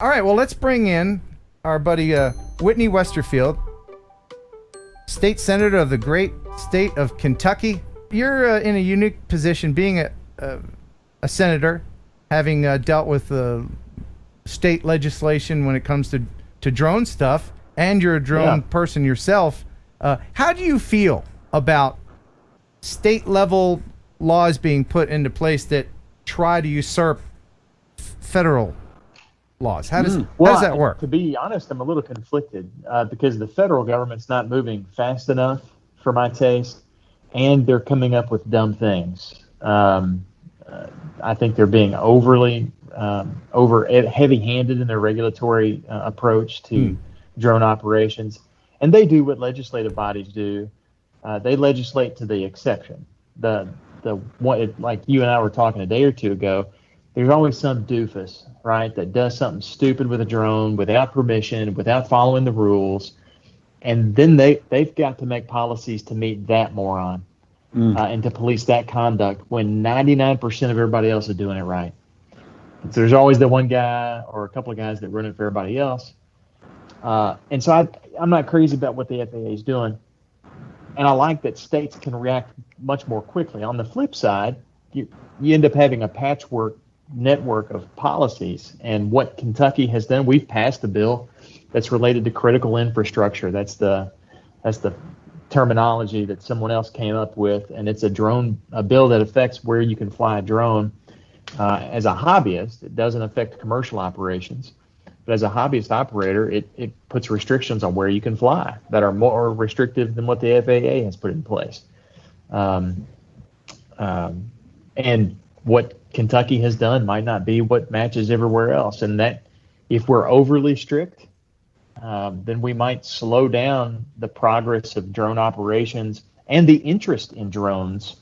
All right, well, let's bring in our buddy Whitney Westerfield, state senator of the great state of Kentucky. You're in a unique position being a senator, having dealt with state legislation when it comes to drone stuff, and you're a drone person yourself. How do you feel about state-level laws being put into place that try to usurp federal laws? How does that work? To be honest, I'm a little conflicted because the federal government's not moving fast enough for my taste, and they're coming up with dumb things. I think they're being overly heavy-handed in their regulatory approach to drone operations, and they do what legislative bodies do. They legislate to the exception. Like you and I were talking a day or two ago, there's always some doofus, right, that does something stupid with a drone without permission, without following the rules, and then they've got to make policies to meet that moron and to police that conduct when 99% of everybody else is doing it right. And so there's always the one guy or a couple of guys that run it for everybody else. And so I'm not crazy about what the FAA is doing. And I like that states can react much more quickly. On the flip side, you end up having a patchwork network of policies. And what Kentucky has done, we've passed a bill that's related to critical infrastructure. That's the terminology that someone else came up with, and it's a bill that affects where you can fly a drone. As a hobbyist, it doesn't affect commercial operations. But as a hobbyist operator, it puts restrictions on where you can fly that are more restrictive than what the FAA has put in place. And what Kentucky has done might not be what matches everywhere else. And that if we're overly strict, then we might slow down the progress of drone operations and the interest in drones,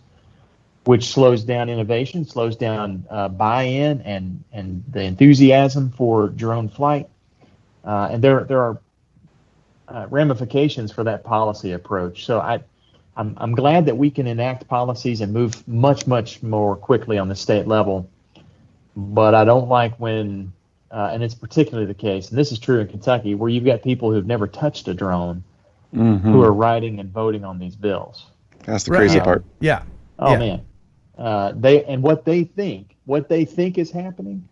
which slows down innovation, slows down buy-in and the enthusiasm for drone flight. And there are ramifications for that policy approach. So I'm glad that we can enact policies and move much, much more quickly on the state level. But I don't like when, and it's particularly the case, and this is true in Kentucky, where you've got people who've never touched a drone who are writing and voting on these bills. That's the crazy part. Yeah. Man. What they think is happening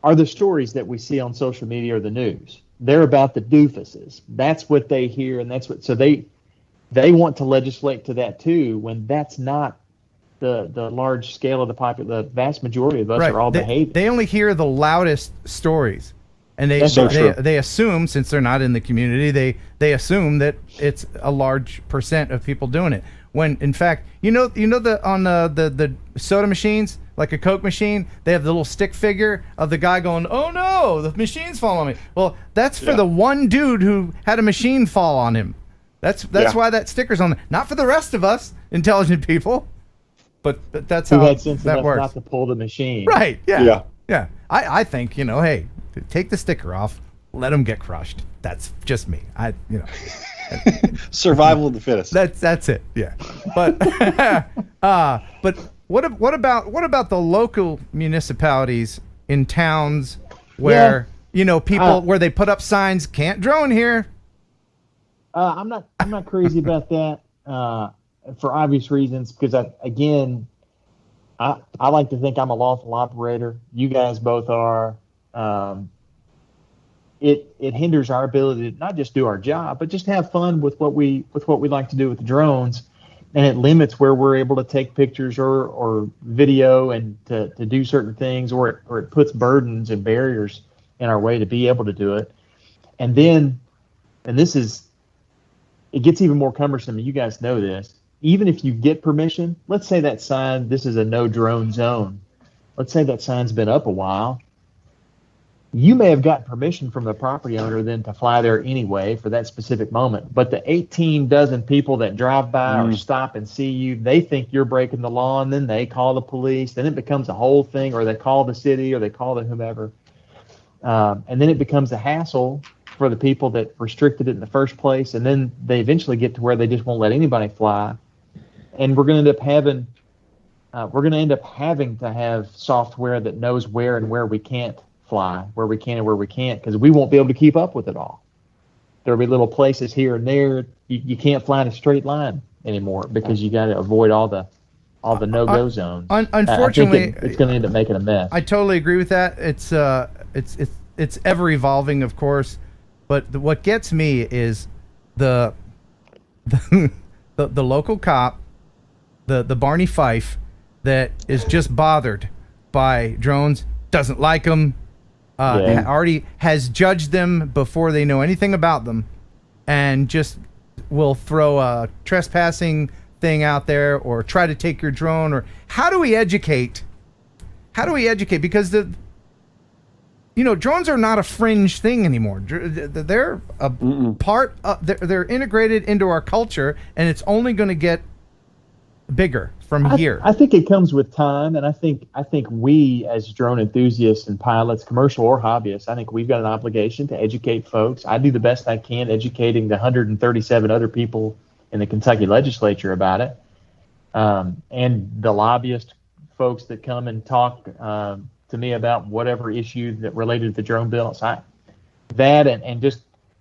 are the stories that we see on social media or the news. They're about the doofuses. That's what they hear, and so they want to legislate to that too, when that's not the large scale of the vast majority of us are all behaving. They only hear the loudest stories, and they assume, since they're not in the community, they assume that it's a large percent of people doing it. When in fact, on the soda machines, like a Coke machine, they have the little stick figure of the guy going, "Oh no, the machine's falling on me." Well, that's for the one dude who had a machine fall on him. That's why that sticker's on there. Not for the rest of us intelligent people, but that's how had sense that enough works. not to pull the machine. Right? Yeah. I think hey, take the sticker off, let them get crushed. That's just me. Survival of the fittest. That's it. Yeah. But but what about the local municipalities in towns where people where they put up signs, can't drone here? I'm not crazy about that for obvious reasons, because I like to think I'm a lawful operator. You guys both are. It hinders our ability to not just do our job, but just have fun with what we like to do with the drones, and it limits where we're able to take pictures or video and to do certain things, or it puts burdens and barriers in our way to be able to do it. And it gets even more cumbersome, and you guys know this. Even if you get permission, let's say that sign, this is a no drone zone. Let's say that sign's been up a while. You may have gotten permission from the property owner then to fly there anyway for that specific moment. But the 18 dozen people that drive by or stop and see you, they think you're breaking the law, and then they call the police. Then it becomes a whole thing, or they call the city, or they call the whomever. And then it becomes a hassle for the people that restricted it in the first place. And then they eventually get to where they just won't let anybody fly. And we're going to end up having to have software that knows where and where we can't fly, where we can and where we can't, because we won't be able to keep up with it all. There'll be little places here and there. You can't fly in a straight line anymore because you got to avoid all the no-go zones. Unfortunately, I think it's going to end up making a mess. I totally agree with that. It's ever evolving, of course, but what gets me is the local cop, the Barney Fife, that is just bothered by drones, doesn't like them, already has judged them before they know anything about them, and just will throw a trespassing thing out there or try to take your drone. Or how do we educate? Because drones are not a fringe thing anymore. They're a part of, they're integrated into our culture, and it's only going to get bigger from here. I think it comes with time, and I think we, as drone enthusiasts and pilots, commercial or hobbyists, I think we've got an obligation to educate folks. I do the best I can educating the 137 other people in the Kentucky legislature about it, and the lobbyist folks that come and talk to me about whatever issue that related to the drone bill. So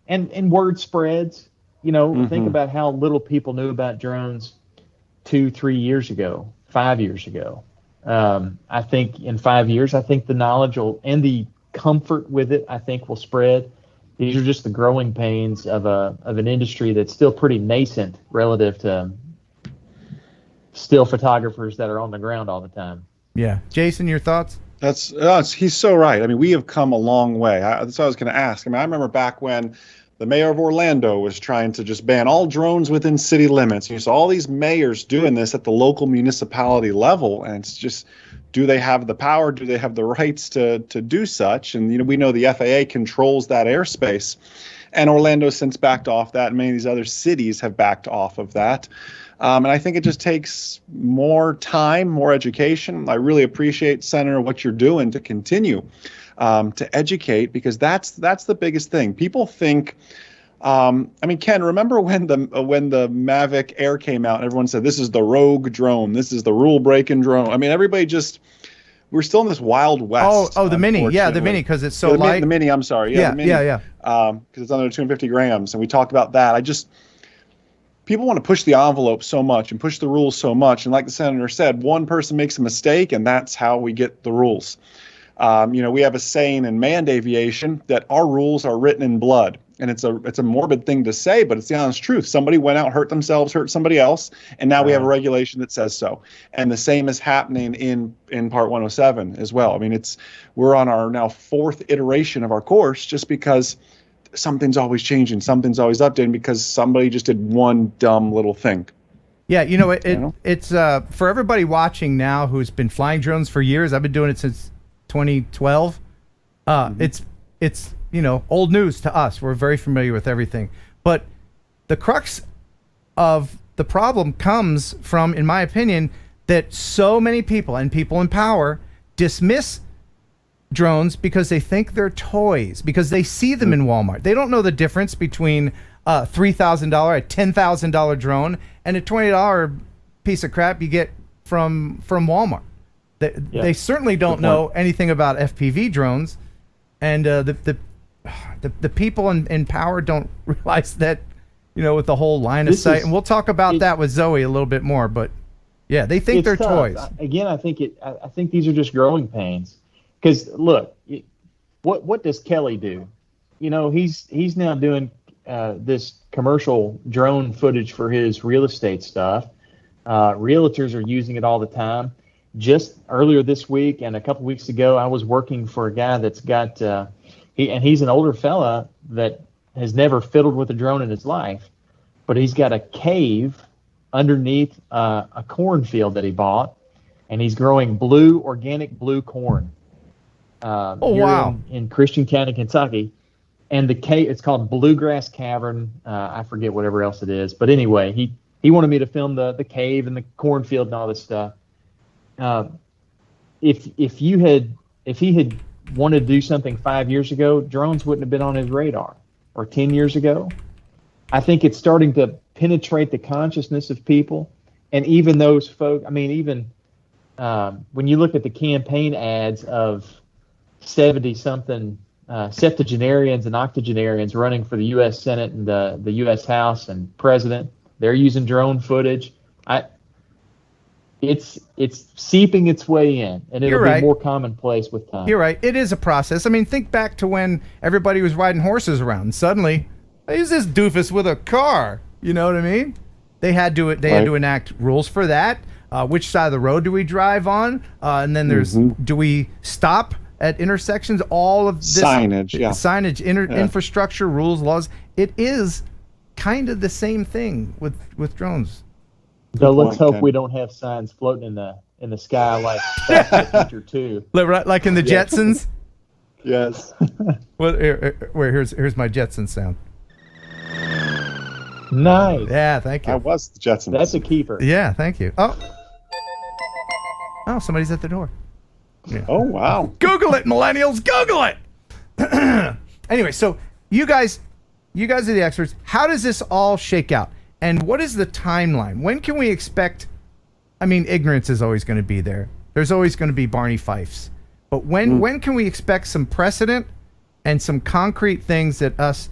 and word spreads. Think about how little people knew about drones 2-3 years ago, 5 years ago. I think in 5 years, I think the knowledge and the comfort with it, I think, will spread. These are just the growing pains of an industry that's still pretty nascent relative to still photographers that are on the ground all the time. Yeah. Jason, your thoughts? He's so right. I mean, we have come a long way. That's what I was going to ask. I mean, I remember back when the mayor of Orlando was trying to just ban all drones within city limits. You saw all these mayors doing this at the local municipality level, and it's just, do they have the power? Do they have the rights to do such? And we know the FAA controls that airspace, and Orlando's since backed off that, and many of these other cities have backed off of that. And I think it just takes more time, more education. I really appreciate, Senator, what you're doing to continue to educate, because that's the biggest thing. People think, Ken, remember when the Mavic Air came out and everyone said, this is the rogue drone, this is the rule-breaking drone. I mean, everybody we're still in this wild west. Oh, the Mini. Yeah, the Mini, because it's so light. The Mini, I'm sorry. Yeah, the Mini, because it's under 250 grams, and we talked about that. People want to push the envelope so much and push the rules so much. And like the senator said, one person makes a mistake, and that's how we get the rules. We have a saying in manned aviation that our rules are written in blood. And it's a morbid thing to say, but it's the honest truth. Somebody went out, hurt themselves, hurt somebody else, and now we have a regulation that says so. And the same is happening in Part 107 as well. I mean, we're on our now 4th iteration of our course, just because something's always changing, something's always updating, because somebody just did one dumb little thing. Yeah, it's for everybody watching now who's been flying drones for years. I've been doing it since 2012. It's old news to us. We're very familiar with everything. But the crux of the problem comes from, in my opinion, that so many people and people in power dismiss drones because they think they're toys, because they see them in Walmart. They don't know the difference between a $3,000, a $10,000 drone and a $20 piece of crap you get from Walmart. They certainly don't know anything about FPV drones, and the people in power don't realize that, with the whole line of sight. And we'll talk about that with Zoe a little bit more. But yeah, they think they're toys. Again, I think these are just growing pains. Because look, what does Kelly do? He's now doing this commercial drone footage for his real estate stuff. Realtors are using it all the time. Just earlier this week and a couple weeks ago, I was working for a guy that's got he's an older fella that has never fiddled with a drone in his life, but he's got a cave underneath a cornfield that he bought, and he's growing organic blue corn. In Christian County, Kentucky, and the cave, it's called Bluegrass Cavern. I forget whatever else it is, but anyway, he wanted me to film the cave and the cornfield and all this stuff. If he had wanted to do something 5 years ago, drones wouldn't have been on his radar, or 10 years ago. I think it's starting to penetrate the consciousness of people, and even those folks. I mean, even when you look at the campaign ads of 70-something septuagenarians and octogenarians running for the U.S. Senate and the U.S. House and President. They're using drone footage. It's seeping its way in, and it'll be more commonplace with time. You're right. It is a process. I mean, think back to when everybody was riding horses around. And suddenly, here's this doofus with a car. You know what I mean? They had to enact rules for that. Which side of the road do we drive on? And then there's do we stop at intersections? All of this signage, infrastructure, rules, laws. It is kind of the same thing with drones. So let's hope we don't have signs floating in the sky like Future 2. Like in the Jetsons? Yes. Well, here's my Jetsons sound. Nice. Yeah, thank you. I was the Jetsons. That's a keeper. Yeah, thank you. Oh, somebody's at the door. Yeah. Oh, wow. Google it, millennials. Google it. Anyway, so you guys are the experts. How does this all shake out? And what is the timeline? When can we expect? I mean, ignorance is always going to be there. There's always going to be Barney Fifes. But when can we expect some precedent and some concrete things that us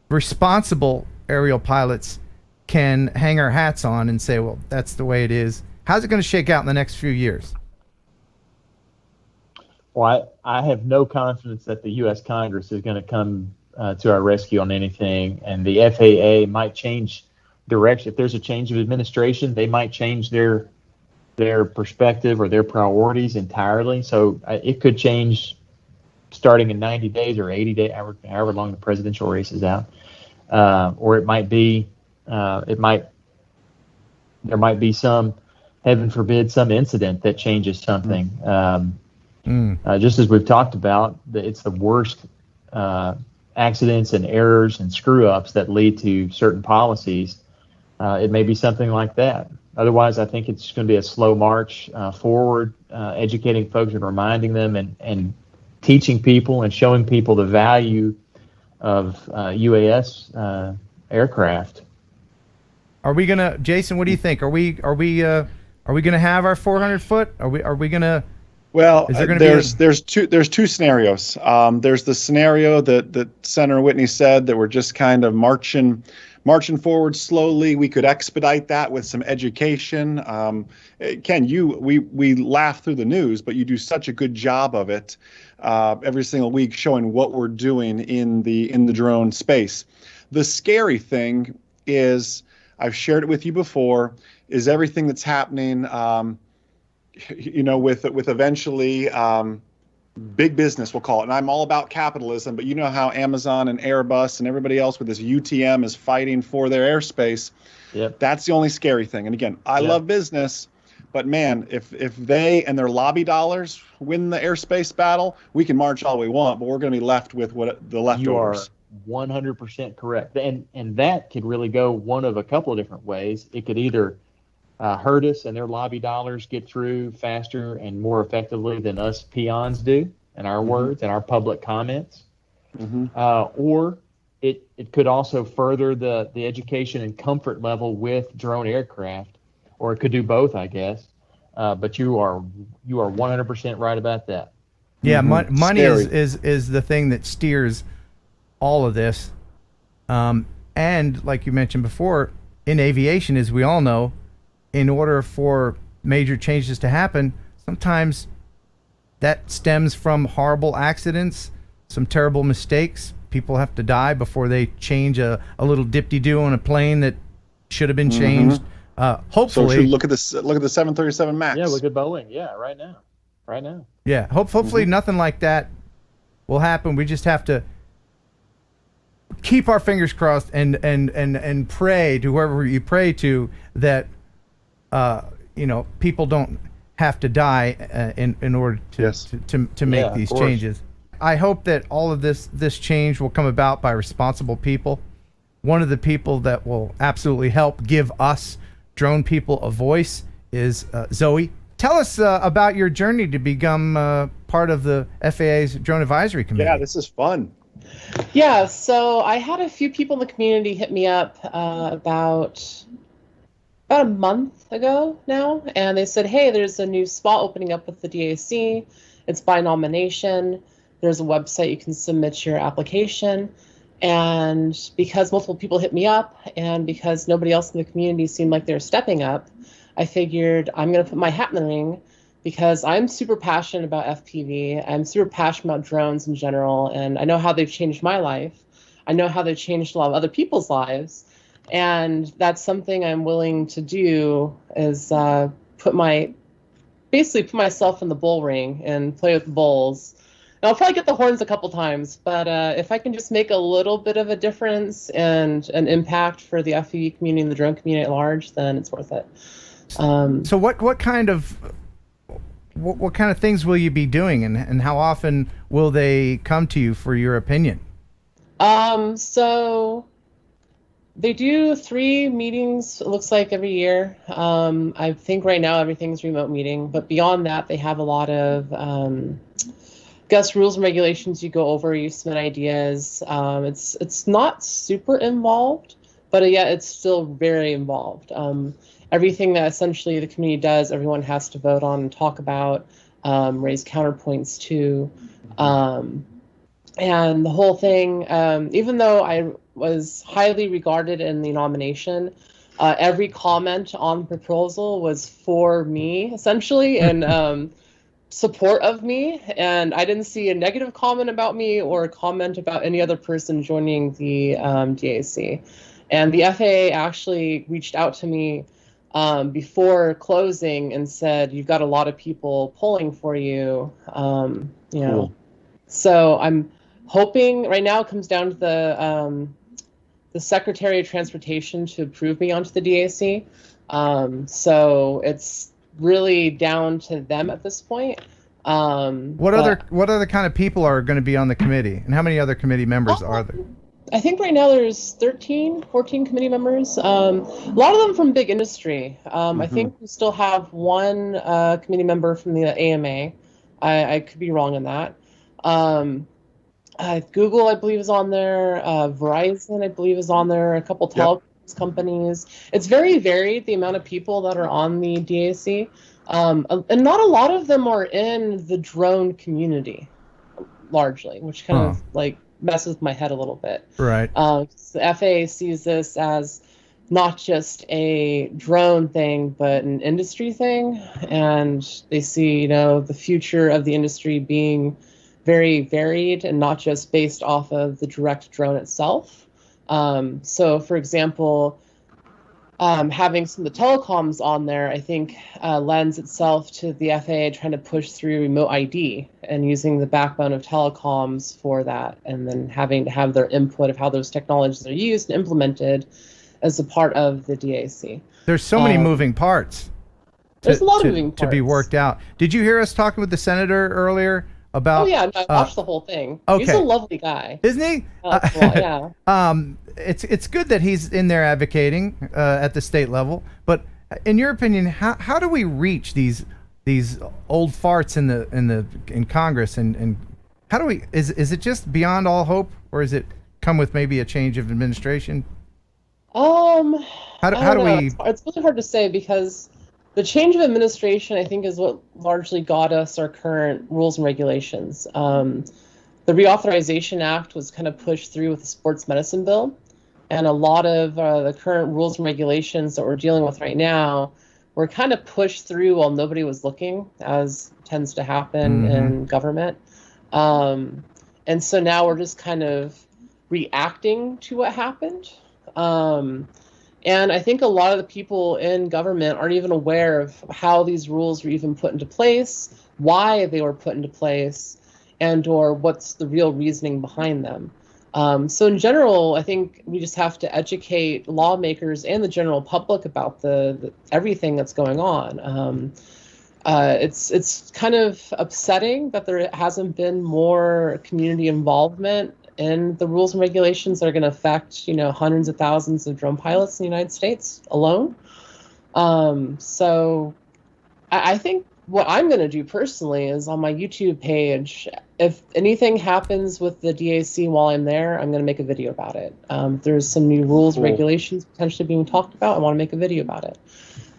responsible aerial pilots can hang our hats on and say, well, that's the way it is? How's it going to shake out in the next few years? Well, I have no confidence that the U.S. Congress is going to come to our rescue on anything, and the FAA might change direction. If there's a change of administration, they might change their perspective or their priorities entirely. So it could change starting in 90 days or 80 days, however long the presidential race is out. Or it might be, there might be some, heaven forbid, some incident that changes something. Just as we've talked about, it's the worst accidents and errors and screw-ups that lead to certain policies. It may be something like that. Otherwise, I think it's going to be a slow march forward, educating folks and reminding them and teaching people and showing people the value of UAS aircraft. Are we gonna, Jason? What do you think? Are we gonna have our 400 foot? Are we gonna? Well, there's two scenarios. There's the scenario that Senator Whitney said that we're just kind of marching forward slowly. We could expedite that with some education. Ken, we laugh through the news, but you do such a good job of it every single week, showing what we're doing in the drone space. The scary thing is, I've shared it with you before, is everything that's happening. With eventually big business, we'll call it. And I'm all about capitalism, but you know how Amazon and Airbus and everybody else with this UTM is fighting for their airspace. Yep. That's the only scary thing. And again, I love business, but man, if they and their lobby dollars win the airspace battle, we can march all we want, but we're going to be left with what the leftovers. You are 100% correct. And that could really go one of a couple of different ways. It could either hurt us and their lobby dollars get through faster and more effectively than us peons do, and our words and our public comments. Or it could also further the education and comfort level with drone aircraft, or it could do both, I guess. But you are 100% right about that. Yeah, money is the thing that steers all of this. And like you mentioned before, in aviation, as we all know, in order for major changes to happen, sometimes that stems from horrible accidents, some terrible mistakes. People have to die before they change a little dip-de-doo on a plane that should have been changed. Hopefully, so look at the 737 Max. Yeah, look at Boeing. Yeah, right now. Yeah, hopefully nothing like that will happen. We just have to keep our fingers crossed and pray to whoever you pray to that people don't have to die in order to make these changes. I hope that all of this change will come about by responsible people. One of the people that will absolutely help give us drone people a voice is Zoe. Tell us about your journey to become part of the FAA's Drone Advisory Committee. Yeah, this is fun. Yeah, so I had a few people in the community hit me up about a month ago now, and they said, hey, there's a new spot opening up with the DAC, It's by nomination. There's a website you can submit your application. And because multiple people hit me up and because nobody else in the community seemed like they're stepping up, I figured I'm going to put my hat in the ring because I'm super passionate about FPV. I'm super passionate about drones in general, and I know how they've changed my life. I know how they've changed a lot of other people's lives, and that's something I'm willing to do is put myself in the bull ring and play with the bulls. And I'll probably get the horns a couple times, but if I can just make a little bit of a difference and an impact for the FPV community and the drone community at large, then it's worth it. So what kind of things will you be doing, and how often will they come to you for your opinion? So they do 3 meetings, it looks like, every year. I think right now everything's remote meeting, but beyond that, they have a lot of rules and regulations you go over, you submit ideas. It's not super involved, but yeah, it's still very involved. Everything that essentially the community does, everyone has to vote on and talk about, raise counterpoints to. And the whole thing, even though I was highly regarded in the nomination, every comment on the proposal was for me, essentially, and support of me. And I didn't see a negative comment about me or a comment about any other person joining the DAC. And the FAA actually reached out to me before closing and said, you've got a lot of people pulling for you, you know. Cool. So I'm hoping right now it comes down to the Secretary of Transportation to approve me onto the DAC. So it's really down to them at this point. What other kind of people are going to be on the committee, and how many other committee members are there? I think right now there's 14 committee members. A lot of them from big industry. I think we still have one committee member from the AMA. I could be wrong on that. Google, I believe, is on there. Verizon, I believe, is on there. A couple telecoms companies. It's very varied, the amount of people that are on the DAC. And not a lot of them are in the drone community, largely, which kind of like messes with my head a little bit. Right. The FAA sees this as not just a drone thing, but an industry thing. And they see, the future of the industry being very varied and not just based off of the direct drone itself. So, for example, having some of the telecoms on there, I think, lends itself to the FAA trying to push through remote ID and using the backbone of telecoms for that, and then having to have their input of how those technologies are used and implemented as a part of the DAC. There's so many moving parts. There's a lot of moving parts to be worked out. Did you hear us talking with the senator earlier about? Oh yeah, no, I watched the whole thing. Okay. He's a lovely guy, isn't he? Yeah. It's good that he's in there advocating at the state level. But in your opinion, how do we reach these old farts in Congress, and how do we? Is it just beyond all hope, or is it come with maybe a change of administration? How do we? It's really hard to say because the change of administration, I think, is what largely got us our current rules and regulations. The Reauthorization Act was kind of pushed through with the sports medicine bill, and a lot of the current rules and regulations that we're dealing with right now were kind of pushed through while nobody was looking, as tends to happen in government. And so now we're just kind of reacting to what happened. And I think a lot of the people in government aren't even aware of how these rules were even put into place, why they were put into place, and or what's the real reasoning behind them. So in general, I think we just have to educate lawmakers and the general public about the everything that's going on. It's kind of upsetting that there hasn't been more community involvement in the rules and regulations that are going to affect, hundreds of thousands of drone pilots in the United States alone. So I think what I'm going to do personally is on my YouTube page, if anything happens with the DAC while I'm there, I'm going to make a video about it. If there's some new rules, regulations potentially being talked about, I want to make a video about it.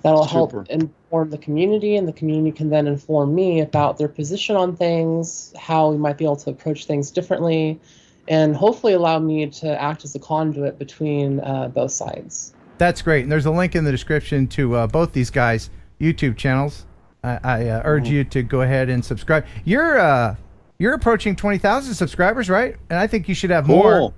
That'll Super. help inform the community, and the community can then inform me about their position on things, how we might be able to approach things differently, and hopefully allow me to act as a conduit between both sides. That's great. And there's a link in the description to both these guys' YouTube channels. I urge you to go ahead and subscribe. You're approaching 20,000 subscribers, right? And I think you should have more. Cool.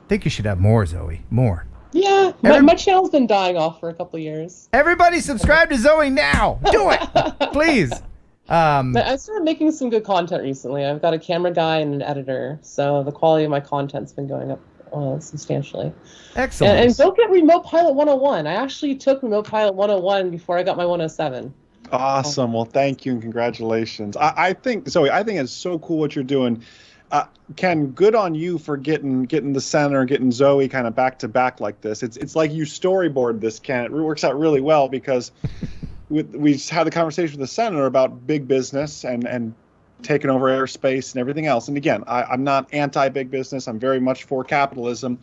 I think you should have more, Zoe. More. Yeah, my channel's been dying off for a couple of years. Everybody subscribe to Zoe now. Do it, please. But I started making some good content recently. I've got a camera guy and an editor, so the quality of my content's been going up substantially. Excellent. And don't get Remote Pilot 101. I actually took Remote Pilot 101 before I got my 107. Awesome. Well, thank you and congratulations. I think, Zoe, I think it's so cool what you're doing. Ken, good on you for getting the center, getting Zoe kind of back to back like this. It's like you storyboard this, Ken. It works out really well because we had the conversation with the senator about big business and taking over airspace and everything else. And again, I'm not anti-big business. I'm very much for capitalism.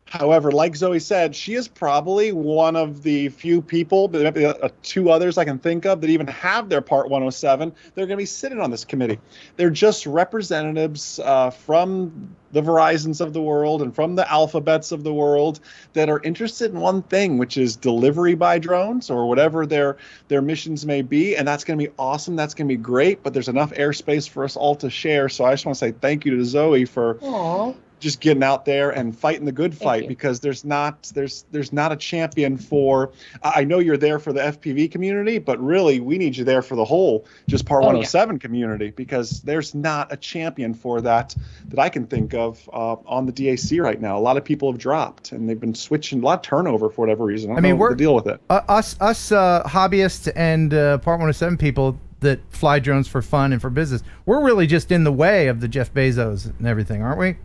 However, like Zoe said, she is probably one of the few people, there might be two others I can think of, that even have their Part 107. They're going to be sitting on this committee. They're just representatives from the Verizons of the world and from the Alphabets of the world that are interested in one thing, which is delivery by drones or whatever their missions may be. And that's going to be awesome. That's going to be great. But there's enough airspace for us all to share. So I just want to say thank you to Zoe for just getting out there and fighting the good fight, because there's not a champion for, I know you're there for the FPV community, but really we need you there for the whole just Part 107 community, because there's not a champion for that I can think of on the DAC right now. A lot of people have dropped and they've been switching, a lot of turnover for whatever reason. I mean, we're to deal with it. Us hobbyists and Part 107 people that fly drones for fun and for business, we're really just in the way of the Jeff Bezos and everything, aren't we?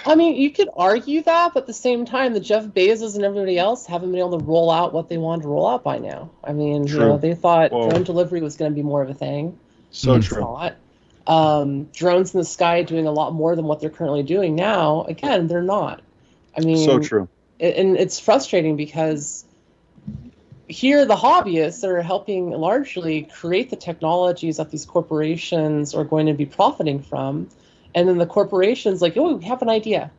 I mean, you could argue that, but at the same time, the Jeff Bezos and everybody else haven't been able to roll out what they wanted to roll out by now. I mean, you know, they thought drone delivery was going to be more of a thing. So it's true. Not. Drones in the sky doing a lot more than what they're currently doing now. Again, they're not. I mean, so true. And it's frustrating because here the hobbyists are helping largely create the technologies that these corporations are going to be profiting from. And then the corporation's like, oh, we have an idea,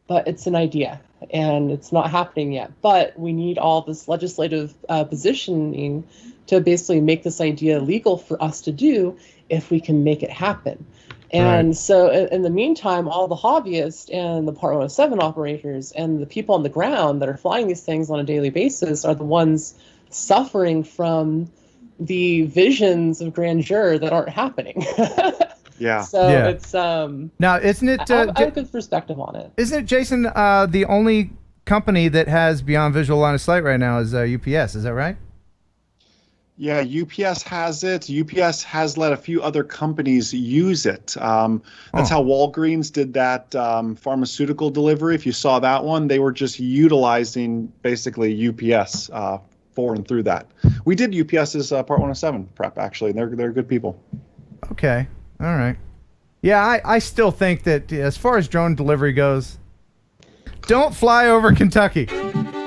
but it's an idea and it's not happening yet. But we need all this legislative positioning to basically make this idea legal for us to do if we can make it happen. And so in the meantime, all the hobbyists and the Part 107 operators and the people on the ground that are flying these things on a daily basis are the ones suffering from the visions of grandeur that aren't happening. Yeah. So it's now, isn't it? I have a good perspective on it. Isn't it, Jason? The only company that has beyond visual line of sight right now is UPS. Is that right? Yeah, UPS has it. UPS has let a few other companies use it. That's how Walgreens did that pharmaceutical delivery. If you saw that one, they were just utilizing basically UPS for and through that. We did UPS's Part 107 prep, actually. They're good people. Okay. All right. Yeah, I still think that as far as drone delivery goes, don't fly over Kentucky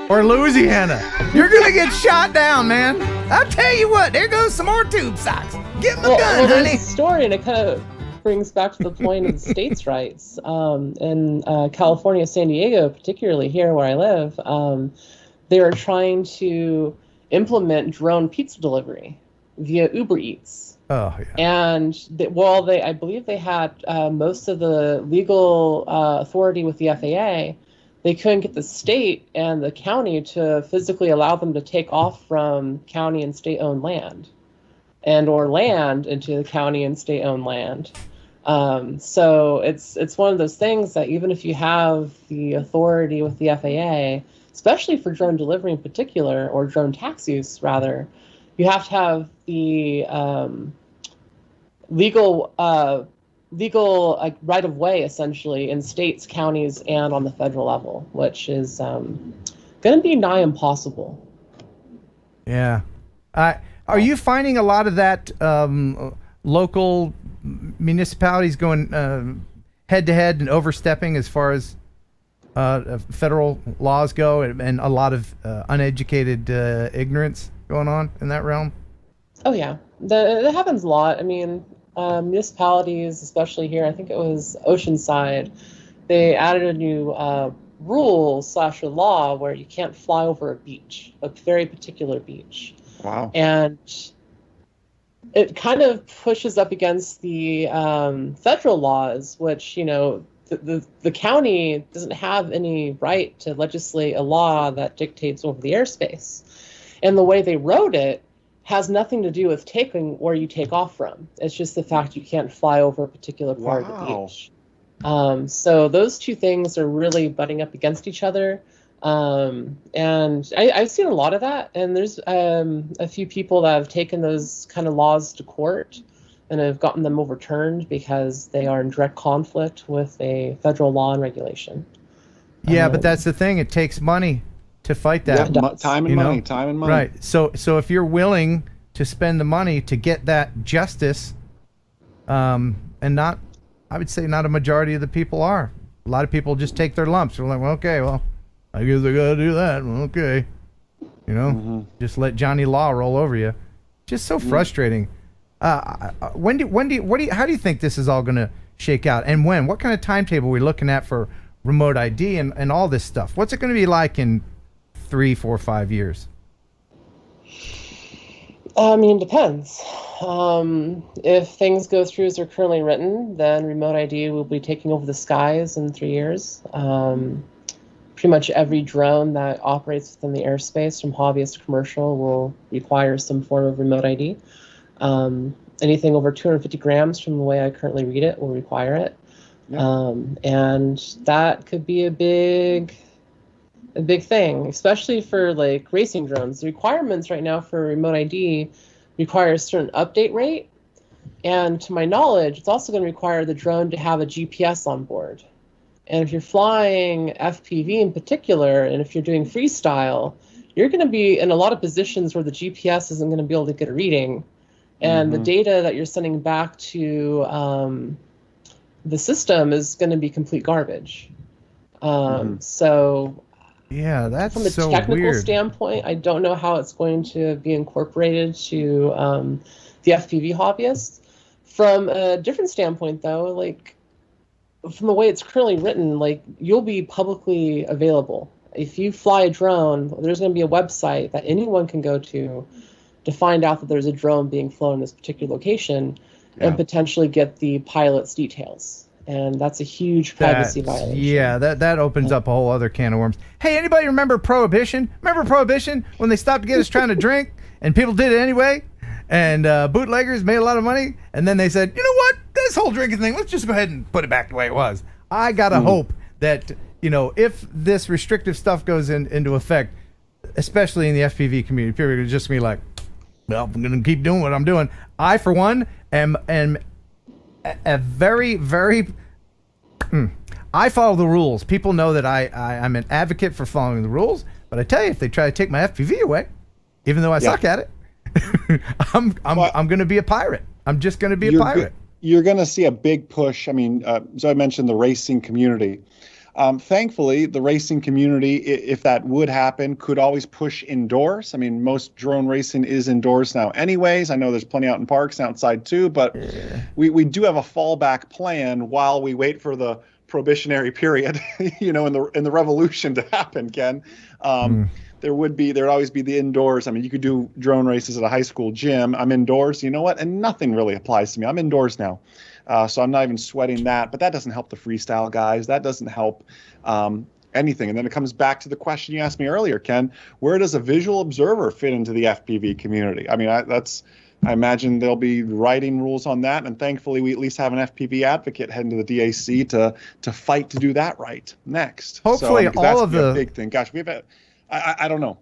or Louisiana. You're going to get shot down, man. I'll tell you what, there goes some more tube socks. Give them a gun, honey. There's a story, and it kind of brings back to the point of the states' rights. In California, San Diego, particularly here where I live, they are trying to implement drone pizza delivery via Uber Eats. Oh, yeah. And I believe they had most of the legal authority with the FAA, they couldn't get the state and the county to physically allow them to take off from county and state-owned land, and or land into the county and state-owned land. So it's one of those things that even if you have the authority with the FAA, especially for drone delivery in particular, or drone taxis rather, you have to have the legal right of way essentially in states, counties, and on the federal level, which is going to be nigh impossible. Yeah. Are you finding a lot of that local municipalities going head to head and overstepping as far as federal laws go, and a lot of uneducated ignorance going on in that realm? Oh yeah, that happens a lot. I mean, municipalities, especially here, I think it was Oceanside, they added a new rule/a law where you can't fly over a beach, a very particular beach. Wow. And it kind of pushes up against the federal laws, which, you know, the county doesn't have any right to legislate a law that dictates over the airspace. And the way they wrote it has nothing to do with taking where you take off from. It's just the fact you can't fly over a particular part of the beach. So those two things are really butting up against each other. And I've seen a lot of that. And there's a few people that have taken those kind of laws to court and have gotten them overturned because they are in direct conflict with a federal law and regulation. Yeah, but that's the thing. It takes money to fight that. Yeah, time and money, time and money. Right. So if you're willing to spend the money to get that justice, and not, I would say not a majority of the people are. A lot of people just take their lumps. They're like, well, okay, well, I guess I gotta do that. Well, okay. You know, just let Johnny Law roll over you. Just so frustrating. How do you think this is all gonna shake out? And when? What kind of timetable are we looking at for remote ID and all this stuff? What's it gonna be like in 3, 4, 5 years? I mean, depends. If things go through as they're currently written, then remote ID will be taking over the skies in 3 years. Pretty much every drone that operates within the airspace, from hobbyist to commercial, will require some form of remote ID. Anything over 250 grams, from the way I currently read it, will require it. Yeah. And that could be a big thing, especially for like racing drones. The requirements right now for remote ID require a certain update rate, and to my knowledge, it's also going to require the drone to have a GPS on board. And if you're flying FPV in particular, and if you're doing freestyle, you're going to be in a lot of positions where the GPS isn't going to be able to get a reading, and the data that you're sending back to the system is going to be complete garbage. So yeah, that's from a so technical weird. standpoint, I don't know how it's going to be incorporated to the FPV hobbyists. From a different standpoint, though, like from the way it's currently written, like you'll be publicly available. If you fly a drone, there's going to be a website that anyone can go to find out that there's a drone being flown in this particular location, and potentially get the pilot's details. And that's a huge privacy violation. Yeah, that opens up a whole other can of worms. Hey, anybody remember Prohibition? Remember Prohibition, when they stopped to get us trying to drink and people did it anyway? And bootleggers made a lot of money, and then they said, you know what, this whole drinking thing, let's just go ahead and put it back the way it was. I gotta hope that, you know, if this restrictive stuff goes into effect, especially in the FPV community, people are just gonna be like, well, I'm gonna keep doing what I'm doing. I, for one, am a very, very I follow the rules. People know that I'm an advocate for following the rules, but I tell you, if they try to take my FPV away, even though I suck at it, I'm going to be a pirate. I'm just going to be a pirate. You're going to see a big push. I mean, Zoe mentioned the racing community. Thankfully, the racing community, if that would happen, could always push indoors. I mean, most drone racing is indoors now anyways. I know there's plenty out in parks and outside too, but we do have a fallback plan while we wait for the prohibitionary period, you know, in the revolution to happen, Ken. There'd always be the indoors. I mean, you could do drone races at a high school gym. I'm indoors, you know what? And nothing really applies to me. I'm indoors now. So I'm not even sweating that, but that doesn't help the freestyle guys. That doesn't help anything. And then it comes back to the question you asked me earlier, Ken, where does a visual observer fit into the FPV community? I mean, I imagine they'll be writing rules on that. And thankfully, we at least have an FPV advocate heading to the DAC to fight to do that right next. Hopefully, so, all of the big thing. Gosh, I don't know.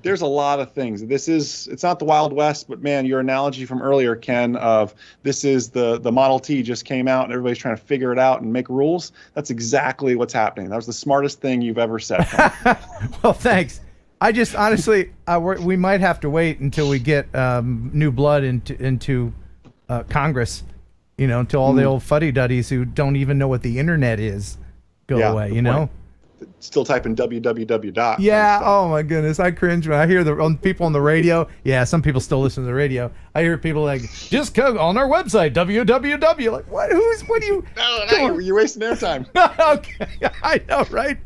There's a lot of things. It's not the Wild West, but man, your analogy from earlier, Ken, of this is the Model T just came out and everybody's trying to figure it out and make rules. That's exactly what's happening. That was the smartest thing you've ever said. Well, thanks. I just honestly, we might have to wait until we get new blood into Congress, you know, until all the old fuddy-duddies who don't even know what the internet is go away, you know? still typing www dot. Yeah. Oh my goodness, I cringe when I hear people on the radio. Yeah, some people still listen to the radio. I hear people like, just go on our website, www. Like, what? What do you? No, you're wasting their time. Okay, I know, right?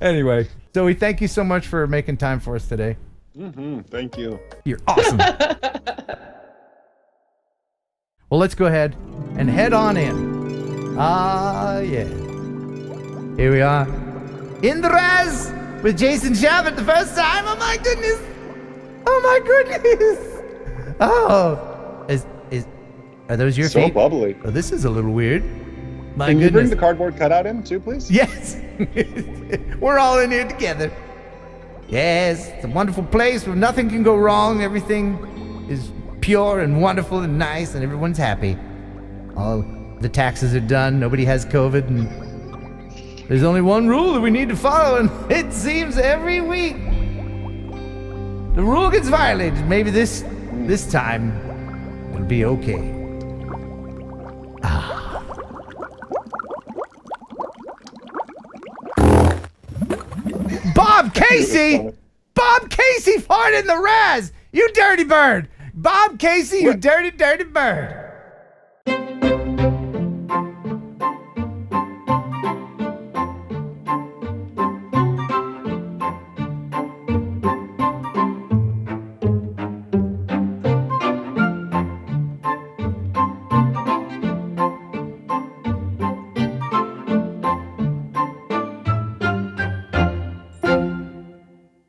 Anyway, Zoe, thank you so much for making time for us today. Thank you. You're awesome. Well, let's go ahead and head on in. Ah, yeah. Here we are. In the Raz with Jason Shabbat the first time. Oh my goodness. Oh my goodness. Oh. Are those your feet? So bubbly. Oh, this is a little weird. My Can goodness. you bring the cardboard cutout in too, please? Yes. We're all in here together. Yes, it's a wonderful place where nothing can go wrong. Everything is pure and wonderful and nice, and everyone's happy. All the taxes are done. Nobody has COVID, and there's only one rule that we need to follow, and it seems every week the rule gets violated. Maybe this time it'll be okay. Bob Casey! Bob Casey farted in the Raz! You dirty bird! Bob Casey, you dirty, dirty bird!